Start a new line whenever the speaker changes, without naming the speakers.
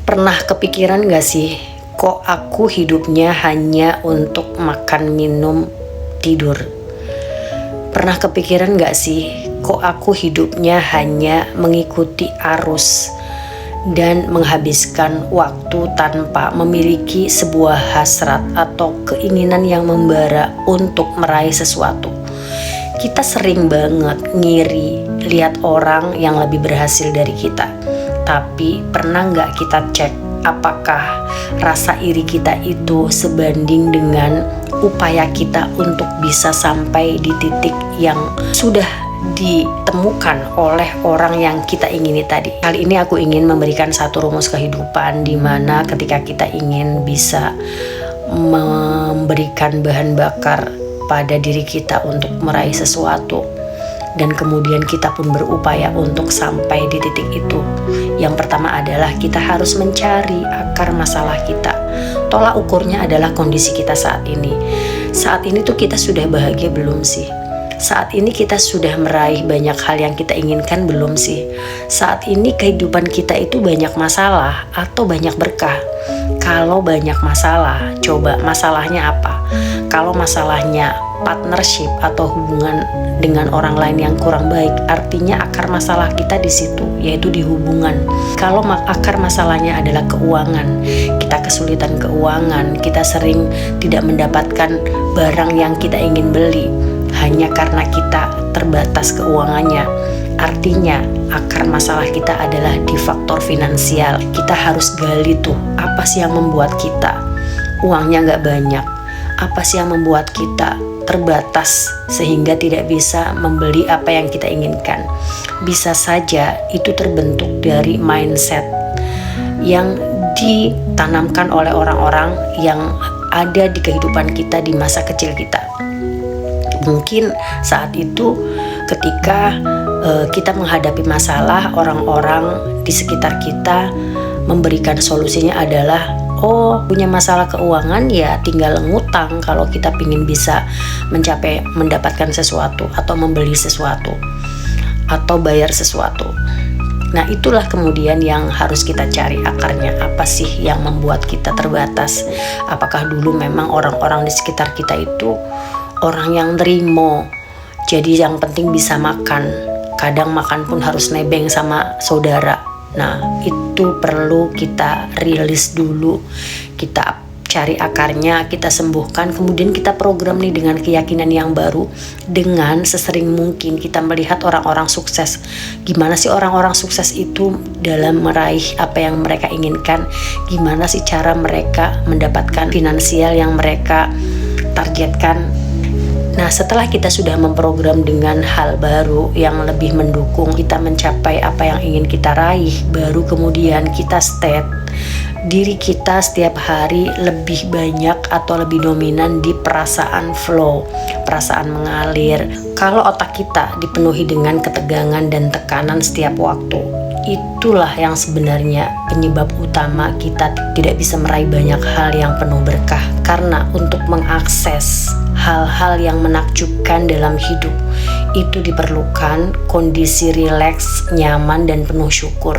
Pernah kepikiran gak sih, kok aku hidupnya hanya untuk makan, minum, tidur? Pernah kepikiran gak sih, kok aku hidupnya hanya mengikuti arus dan menghabiskan waktu tanpa memiliki sebuah hasrat atau keinginan yang membara untuk meraih sesuatu? Kita sering banget ngiri lihat orang yang lebih berhasil dari kita. Tapi pernah nggak kita cek apakah rasa iri kita itu sebanding dengan upaya kita untuk bisa sampai di titik yang sudah ditemukan oleh orang yang kita ingini tadi. Kali ini aku ingin memberikan satu rumus kehidupan di mana ketika kita ingin bisa memberikan bahan bakar pada diri kita untuk meraih sesuatu, dan kemudian kita pun berupaya untuk sampai di titik itu. Yang pertama adalah kita harus mencari akar masalah kita. Tolak ukurnya adalah kondisi kita saat ini. Saat ini tuh kita sudah bahagia belum sih? Saat ini kita sudah meraih banyak hal yang kita inginkan belum sih? Saat ini kehidupan kita itu banyak masalah atau banyak berkah? Kalau banyak masalah, coba masalahnya apa? Kalau masalahnya partnership atau hubungan dengan orang lain yang kurang baik, artinya akar masalah kita di situ, yaitu di hubungan. Kalau akar masalahnya adalah keuangan, kita kesulitan keuangan, kita sering tidak mendapatkan barang yang kita ingin beli hanya karena kita terbatas keuangannya. Artinya akar masalah kita adalah di faktor finansial. Kita harus gali tuh, apa sih yang membuat kita uangnya nggak banyak? Apa sih yang membuat kita terbatas sehingga tidak bisa membeli apa yang kita inginkan? Bisa saja itu terbentuk dari mindset yang ditanamkan oleh orang-orang yang ada di kehidupan kita di masa kecil kita. Mungkin saat itu ketika kita menghadapi masalah, orang-orang di sekitar kita memberikan solusinya adalah, oh, punya masalah keuangan ya tinggal ngutang kalau kita ingin bisa mendapatkan sesuatu atau membeli sesuatu atau bayar sesuatu. Nah, itulah kemudian yang harus kita cari akarnya. Apa sih yang membuat kita terbatas? Apakah dulu memang orang-orang di sekitar kita itu orang yang nerimo, jadi yang penting bisa makan, kadang makan pun harus nebeng sama saudara. Nah, itu perlu kita rilis dulu, kita cari akarnya, kita sembuhkan, kemudian kita program nih dengan keyakinan yang baru, dengan sesering mungkin kita melihat orang-orang sukses. Gimana sih orang-orang sukses itu dalam meraih apa yang mereka inginkan? Gimana sih cara mereka mendapatkan finansial yang mereka targetkan? Nah, setelah kita sudah memprogram dengan hal baru yang lebih mendukung kita mencapai apa yang ingin kita raih, baru kemudian kita state diri kita setiap hari lebih banyak atau lebih dominan di perasaan flow, perasaan mengalir. Kalau otak kita dipenuhi dengan ketegangan dan tekanan setiap waktu, itulah yang sebenarnya penyebab utama kita tidak bisa meraih banyak hal yang penuh berkah. Karena untuk mengakses hal-hal yang menakjubkan dalam hidup itu diperlukan kondisi rileks, nyaman, dan penuh syukur.